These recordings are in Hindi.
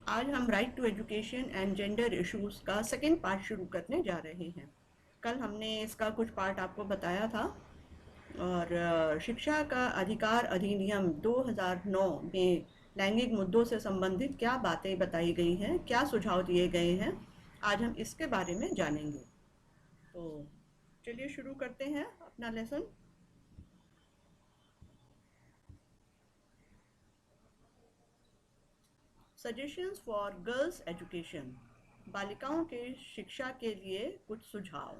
आज हम right to education and gender issues का सेकेंड पार्ट शुरू करने जा रहे हैं। कल हमने इसका कुछ पार्ट आपको बताया था और शिक्षा का अधिकार अधिनियम 2009 में लैंगिक मुद्दों से संबंधित क्या बातें बताई गई हैं, क्या सुझाव दिए गए हैं, आज हम इसके बारे में जानेंगे। तो चलिए शुरू करते हैं अपना lesson. Suggestions for girls education, बालिकाओं के शिक्षा के लिए कुछ सुझाव।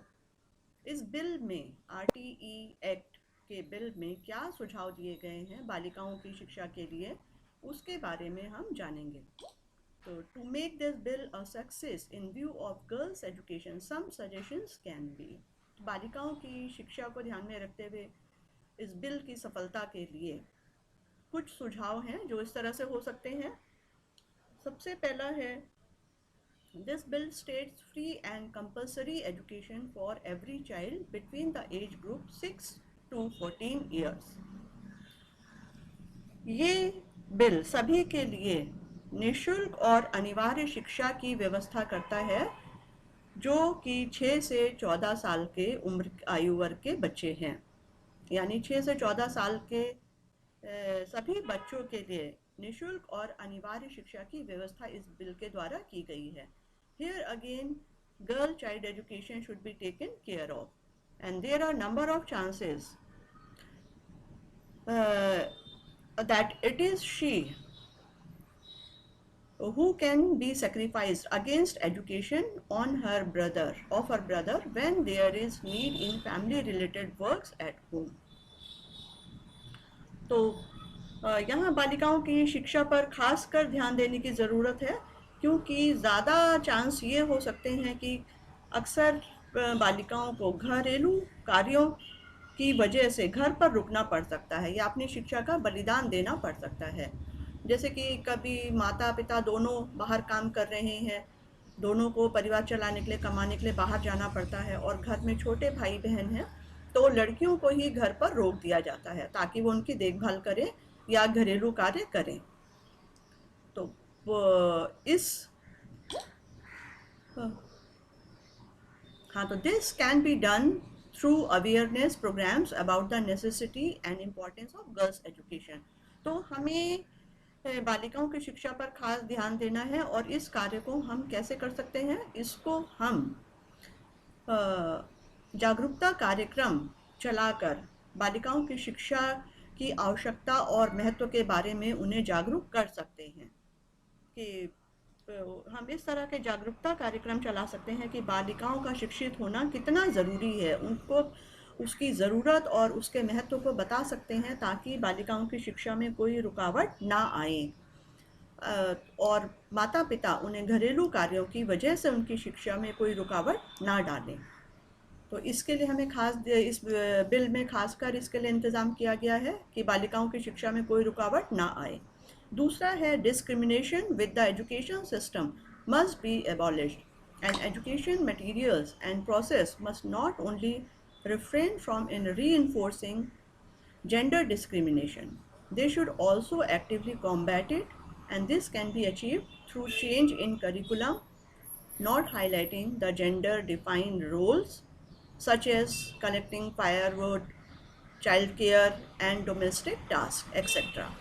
इस बिल में आरटीई एक्ट के बिल में क्या सुझाव दिए गए हैं बालिकाओं की शिक्षा के लिए, उसके बारे में हम जानेंगे। तो to make this bill a success in view of girls education some suggestions can be. बालिकाओं की शिक्षा को ध्यान में रखते हुए इस बिल की सफलता के लिए कुछ सुझाव हैं जो इस तरह से हो सकते हैं। सबसे पहला है, this bill states free and compulsory education for every child between the age group 6 to 14 years. ये बिल सभी के लिए निःशुल्क और अनिवार्य शिक्षा की व्यवस्था करता है जो कि 6 से 14 साल के उम्र आयु वर्ग के बच्चे हैं। यानी 6 से 14 साल के सभी बच्चों के लिए निःशुल्क और अनिवार्य शिक्षा की व्यवस्था इस बिल के द्वारा की गई है। Here again, girl child education should be taken care of, and there are number of chances that it is she who can be sacrificed against education on her brother when there is need in family related works at home. तो यहाँ बालिकाओं की शिक्षा पर खास कर ध्यान देने की ज़रूरत है, क्योंकि ज़्यादा चांस ये हो सकते हैं कि अक्सर बालिकाओं को घरेलू कार्यों की वजह से घर पर रुकना पड़ सकता है या अपनी शिक्षा का बलिदान देना पड़ सकता है। जैसे कि कभी माता पिता दोनों बाहर काम कर रहे हैं, दोनों को परिवार चलाने के लिए कमाने के लिए बाहर जाना पड़ता है और घर में छोटे भाई बहन हैं, तो लड़कियों को ही घर पर रोक दिया जाता है ताकि वो उनकी देखभाल करें या घरेलू कार्य करें। तो हाँ, तो this can be done through awareness programmes about the necessity and importance of girls education. तो हमें बालिकाओं की शिक्षा पर खास ध्यान देना है और इस कार्य को हम कैसे कर सकते हैं, इसको हम जागरूकता कार्यक्रम चलाकर बालिकाओं की शिक्षा की आवश्यकता और महत्व के बारे में उन्हें जागरूक कर सकते हैं। कि हम इस तरह के जागरूकता कार्यक्रम चला सकते हैं कि बालिकाओं का शिक्षित होना कितना ज़रूरी है, उनको उसकी ज़रूरत और उसके महत्व को बता सकते हैं ताकि बालिकाओं की शिक्षा में कोई रुकावट ना आए और माता पिता उन्हें घरेलू कार्यों की वजह से उनकी शिक्षा में कोई रुकावट ना डालें। तो इसके लिए हमें इस बिल में खासकर इसके लिए इंतज़ाम किया गया है कि बालिकाओं की शिक्षा में कोई रुकावट ना आए। दूसरा है, discrimination with the education system must be abolished and education materials and process must not only refrain from in reinforcing gender discrimination. They should also actively combat it, and this can be achieved through change in curriculum, not highlighting the gender defined roles such as collecting firewood, childcare, and domestic tasks, etc.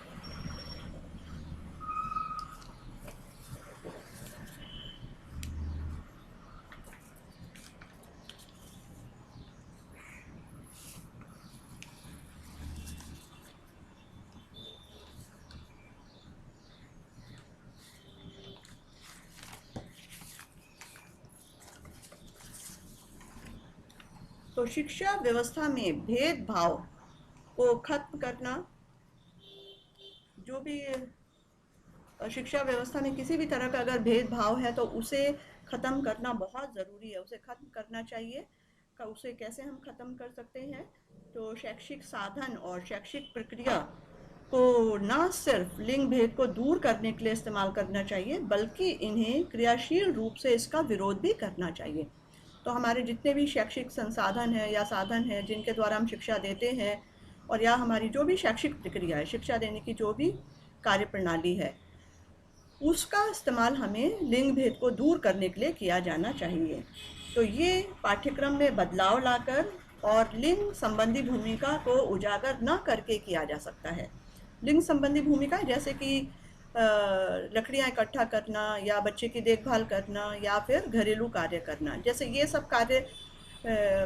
तो शिक्षा व्यवस्था में भेदभाव को खत्म करना, जो भी शिक्षा व्यवस्था में किसी भी तरह का अगर भेदभाव है तो उसे ख़त्म करना बहुत ज़रूरी है, उसे ख़त्म करना चाहिए। उसे कैसे हम ख़त्म कर सकते हैं, तो शैक्षिक साधन और शैक्षिक प्रक्रिया को न सिर्फ लिंग भेद को दूर करने के लिए इस्तेमाल करना चाहिए बल्कि इन्हें क्रियाशील रूप से इसका विरोध भी करना चाहिए। तो हमारे जितने भी शैक्षिक संसाधन हैं या साधन हैं जिनके द्वारा हम शिक्षा देते हैं और या हमारी जो भी शैक्षिक प्रक्रिया है, शिक्षा देने की जो भी कार्य प्रणाली है, उसका इस्तेमाल हमें लिंग भेद को दूर करने के लिए किया जाना चाहिए। तो ये पाठ्यक्रम में बदलाव लाकर और लिंग संबंधी भूमिका को उजागर न करके किया जा सकता है। लिंग संबंधी भूमिका जैसे कि लकड़ियाँ इकट्ठा करना या बच्चे की देखभाल करना या फिर घरेलू कार्य करना, जैसे ये सब कार्य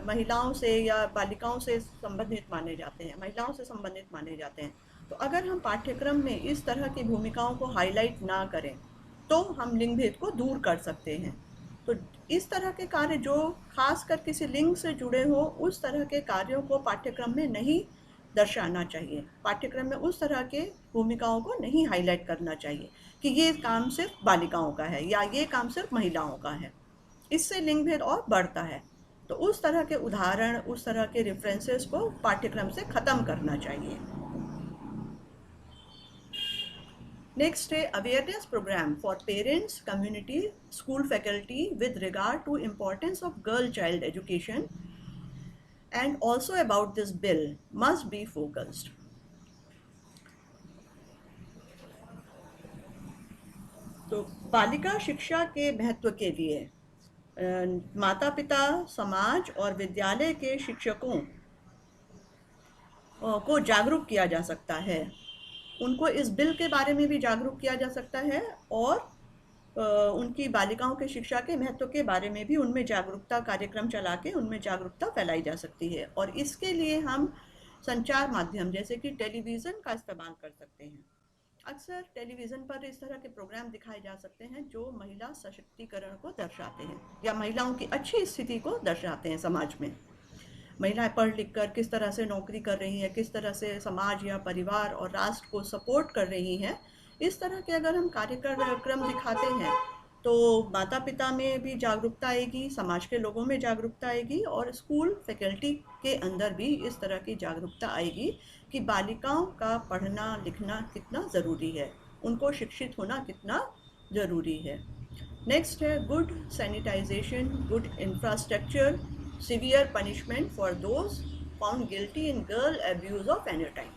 महिलाओं से या बालिकाओं से संबंधित माने जाते हैं, महिलाओं से संबंधित माने जाते हैं। तो अगर हम पाठ्यक्रम में इस तरह की भूमिकाओं को हाईलाइट ना करें तो हम लिंग भेद को दूर कर सकते हैं। तो इस तरह के कार्य जो खासकर किसी लिंग से जुड़े हो, उस तरह के कार्यों को पाठ्यक्रम में नहीं दर्शाना चाहिए। पाठ्यक्रम में उस तरह के भूमिकाओं को नहीं हाईलाइट करना चाहिए कि ये काम सिर्फ बालिकाओं का है या ये काम सिर्फ महिलाओं का है। इससे लिंग भेद और बढ़ता है। तो उस तरह के उदाहरण, उस तरह के रेफरेंसेस को पाठ्यक्रम से ख़त्म करना चाहिए। नेक्स्ट है awareness programme for parents, community, school faculty with regard to importance of girl child education and also about this bill must be focused. तो बालिका शिक्षा के महत्व के लिए माता पिता, समाज और विद्यालय के शिक्षकों को जागरूक किया जा सकता है। उनको इस बिल के बारे में भी जागरूक किया जा सकता है और उनकी बालिकाओं की शिक्षा के महत्व के बारे में भी उनमें जागरूकता कार्यक्रम चला के उनमें जागरूकता फैलाई जा सकती है। और इसके लिए हम संचार माध्यम जैसे कि टेलीविज़न का इस्तेमाल कर सकते हैं। अक्सर टेलीविज़न पर इस तरह के प्रोग्राम दिखाए जा सकते हैं जो महिला सशक्तिकरण को दर्शाते हैं या महिलाओं की अच्छी स्थिति को दर्शाते हैं समाज में। महिलाएं पढ़ लिख कर किस तरह से नौकरी कर रही हैं, किस तरह से समाज या परिवार और राष्ट्र को सपोर्ट कर रही हैं, इस तरह के अगर हम कार्यक्रम दिखाते हैं तो माता पिता में भी जागरूकता आएगी, समाज के लोगों में जागरूकता आएगी और स्कूल फैकल्टी के अंदर भी इस तरह की जागरूकता आएगी कि बालिकाओं का पढ़ना लिखना कितना ज़रूरी है, उनको शिक्षित होना कितना ज़रूरी है। नेक्स्ट है good sanitisation, good infrastructure, severe punishment for those found guilty in girl abuse of any time.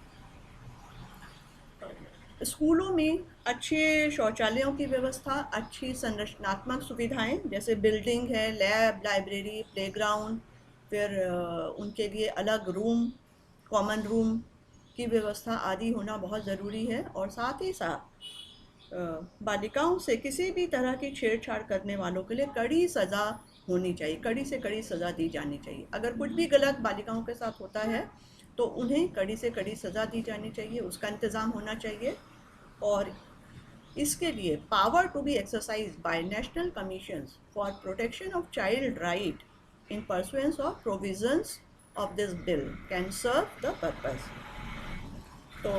स्कूलों में अच्छे शौचालयों की व्यवस्था, अच्छी संरचनात्मक सुविधाएं जैसे बिल्डिंग है, लैब, लाइब्रेरी, प्लेग्राउंड, फिर उनके लिए अलग रूम, कॉमन रूम की व्यवस्था आदि होना बहुत ज़रूरी है। और साथ ही साथ बालिकाओं से किसी भी तरह की छेड़छाड़ करने वालों के लिए कड़ी सज़ा होनी चाहिए, कड़ी से कड़ी सज़ा दी जानी चाहिए। अगर कुछ भी गलत बालिकाओं के साथ होता है तो उन्हें कड़ी से कड़ी सज़ा दी जानी चाहिए, उसका इंतज़ाम होना चाहिए। और इसके लिए power to be exercise by national commissions for protection of child right in pursuance of provisions of this bill can serve the purpose. तो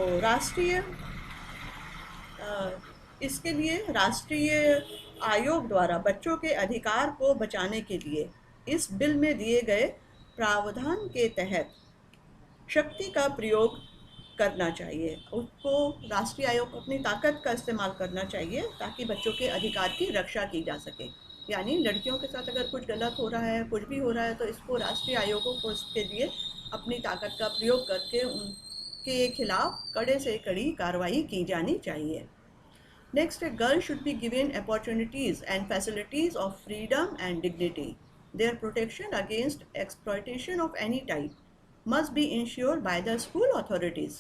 इसके लिए राष्ट्रीय आयोग द्वारा बच्चों के अधिकार को बचाने के लिए इस बिल में दिए गए प्रावधान के तहत शक्ति का प्रयोग करना चाहिए। उसको राष्ट्रीय आयोग को अपनी ताकत का इस्तेमाल करना चाहिए ताकि बच्चों के अधिकार की रक्षा की जा सके। यानी लड़कियों के साथ अगर कुछ गलत हो रहा है, कुछ भी हो रहा है, तो इसको राष्ट्रीय आयोगों को इसके लिए अपनी ताकत का प्रयोग करके उनके खिलाफ कड़े से कड़ी कार्रवाई की जानी चाहिए। Next, a girl should be given opportunities and facilities of freedom and dignity. Their protection against exploitation of any type must be ensured by the school authorities.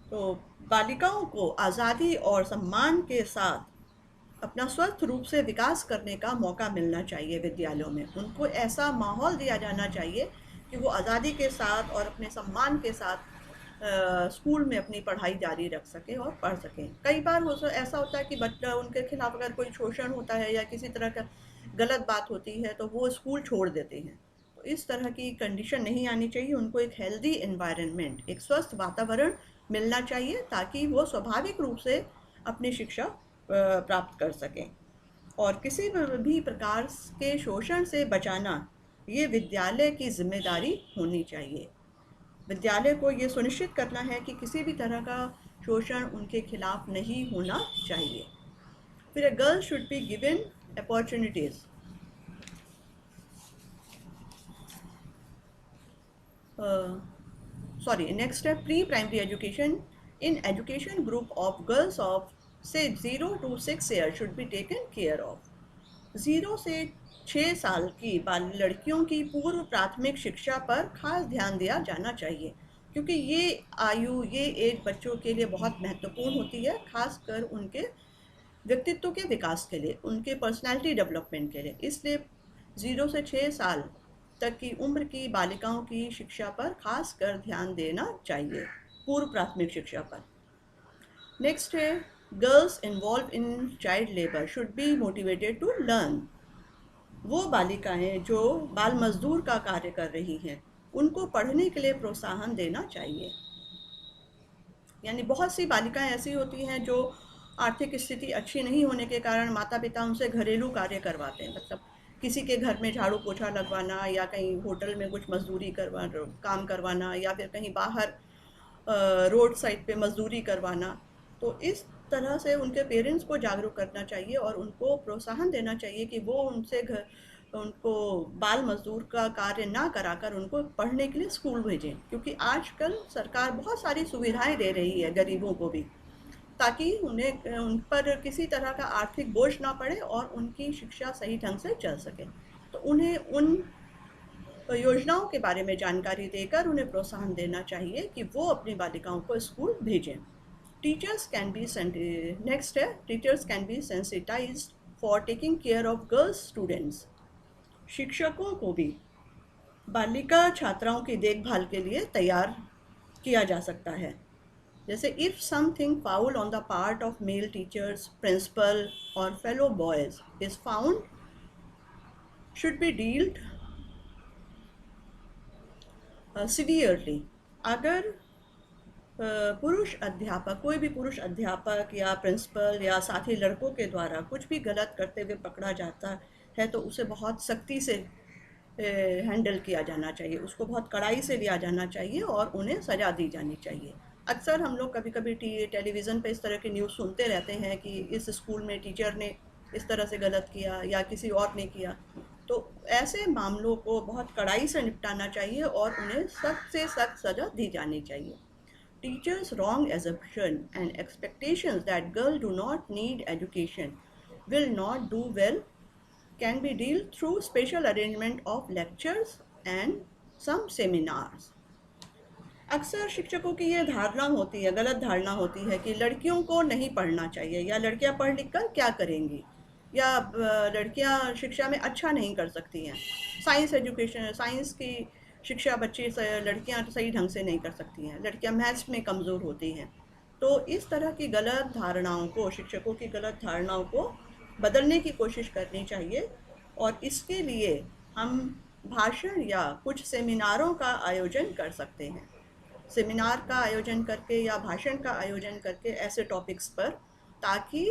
तो बालिकाओं को आज़ादी और सम्मान के साथ अपना स्वस्थ रूप से विकास करने का मौका मिलना चाहिए विद्यालयों में। उनको ऐसा माहौल दिया जाना चाहिए कि वो आज़ादी के साथ और अपने सम्मान के साथ स्कूल में अपनी पढ़ाई जारी रख सकें और पढ़ सकें। कई बार ऐसा होता है कि बच्चा उनके खिलाफ अगर कोई शोषण होता है या किसी तरह का गलत बात होती है तो वो स्कूल छोड़ देते हैं। तो इस तरह की कंडीशन नहीं आनी चाहिए। उनको एक हेल्दी एनवायरनमेंट, एक स्वस्थ वातावरण मिलना चाहिए ताकि वो स्वाभाविक रूप से अपनी शिक्षा प्राप्त कर सकें। और किसी भी प्रकार के शोषण से बचाना ये विद्यालय की जिम्मेदारी होनी चाहिए। विद्यालय को ये सुनिश्चित करना है कि किसी भी तरह का शोषण उनके खिलाफ नहीं होना चाहिए। फिर a girl should be given opportunities next है pre primary education in education group of girls of say 0 to 6 years should be taken care of. 0 से 6 साल की बाल लड़कियों की पूर्व प्राथमिक शिक्षा पर खास ध्यान दिया जाना चाहिए, क्योंकि ये आयु, ये एज बच्चों के लिए बहुत महत्वपूर्ण होती है, खासकर उनके व्यक्तित्व के विकास के लिए, उनके पर्सनालिटी डेवलपमेंट के लिए। इसलिए 0 से 6 साल तक की उम्र की बालिकाओं की शिक्षा पर खास कर ध्यान देना चाहिए, पूर्व प्राथमिक शिक्षा पर। नेक्स्ट है, girls involve in child labour should be motivated to learn. वो बालिकाएं जो बाल मजदूर का कार्य कर रही हैं, उनको पढ़ने के लिए प्रोत्साहन देना चाहिए। यानी बहुत सी बालिकाएं ऐसी होती हैं जो आर्थिक स्थिति अच्छी नहीं होने के कारण माता पिता उनसे घरेलू कार्य करवाते हैं, मतलब किसी के घर में झाड़ू पोछा लगवाना, या कहीं होटल में कुछ मजदूरी करवा काम करवाना, या फिर कहीं बाहर रोड साइड पे मजदूरी करवाना। तो इस तरह से उनके पेरेंट्स को जागरूक करना चाहिए और उनको प्रोत्साहन देना चाहिए कि वो उनको बाल मजदूर का कार्य ना कराकर उनको पढ़ने के लिए स्कूल भेजें, क्योंकि आजकल सरकार बहुत सारी सुविधाएं दे रही है गरीबों को भी, ताकि उन्हें उन पर किसी तरह का आर्थिक बोझ ना पड़े और उनकी शिक्षा सही ढंग से चल सके। तो उन्हें उन योजनाओं के बारे में जानकारी देकर उन्हें प्रोत्साहन देना चाहिए कि वो अपनी बालिकाओं को स्कूल भेजें। टीचर्स कैन बी नेक्स्ट है, teachers can be sensitised for taking care of girls students. शिक्षकों को भी बालिका छात्राओं की देखभाल के लिए तैयार किया जा सकता है। जैसे if something foul on the part of male teachers, principal और fellow boys is found should be dealed severely. अगर पुरुष अध्यापक, कोई भी पुरुष अध्यापक या प्रिंसिपल या साथी लड़कों के द्वारा कुछ भी गलत करते हुए पकड़ा जाता है तो उसे बहुत सख्ती से हैंडल किया जाना चाहिए, उसको बहुत कड़ाई से लिया जाना चाहिए और उन्हें सज़ा दी जानी चाहिए। अक्सर हम लोग कभी कभी टेलीविज़न पे इस तरह की न्यूज़ सुनते रहते हैं कि इस स्कूल में टीचर ने इस तरह से गलत किया या किसी और ने किया। तो ऐसे मामलों को बहुत कड़ाई से निपटाना चाहिए और उन्हें सख्त से सख्त सज़ा दी जानी चाहिए। Teachers' wrong assumption and expectations that girls do not need education, will not do well, can be dealt through special arrangement of lectures and some seminars. अक्सर शिक्षकों की ये धारणा होती है, गलत धारणा होती है कि लड़कियों को नहीं पढ़ना चाहिए, या लड़कियां पढ़ लिख कर क्या करेंगी, या लड़कियां शिक्षा में अच्छा नहीं कर सकती हैं। साइंस की शिक्षा लड़कियां सही ढंग से नहीं कर सकती हैं, लड़कियां मैथ्स में कमज़ोर होती हैं। तो इस तरह की गलत धारणाओं को, शिक्षकों की गलत धारणाओं को बदलने की कोशिश करनी चाहिए, और इसके लिए हम भाषण या कुछ सेमिनारों का आयोजन कर सकते हैं। सेमिनार का आयोजन करके या भाषण का आयोजन करके ऐसे टॉपिक्स पर, ताकि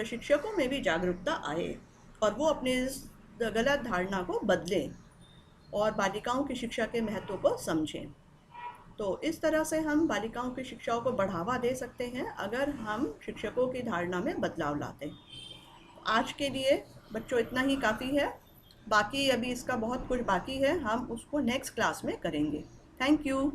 शिक्षकों में भी जागरूकता आए और वो अपनी इस गलत धारणा को बदलें और बालिकाओं की शिक्षा के महत्व को समझें। तो इस तरह से हम बालिकाओं की शिक्षाओं को बढ़ावा दे सकते हैं अगर हम शिक्षकों की धारणा में बदलाव लाते हैं। आज के लिए बच्चों इतना ही काफ़ी है, बाकी अभी इसका बहुत कुछ बाकी है, हम उसको नेक्स्ट क्लास में करेंगे। Thank you.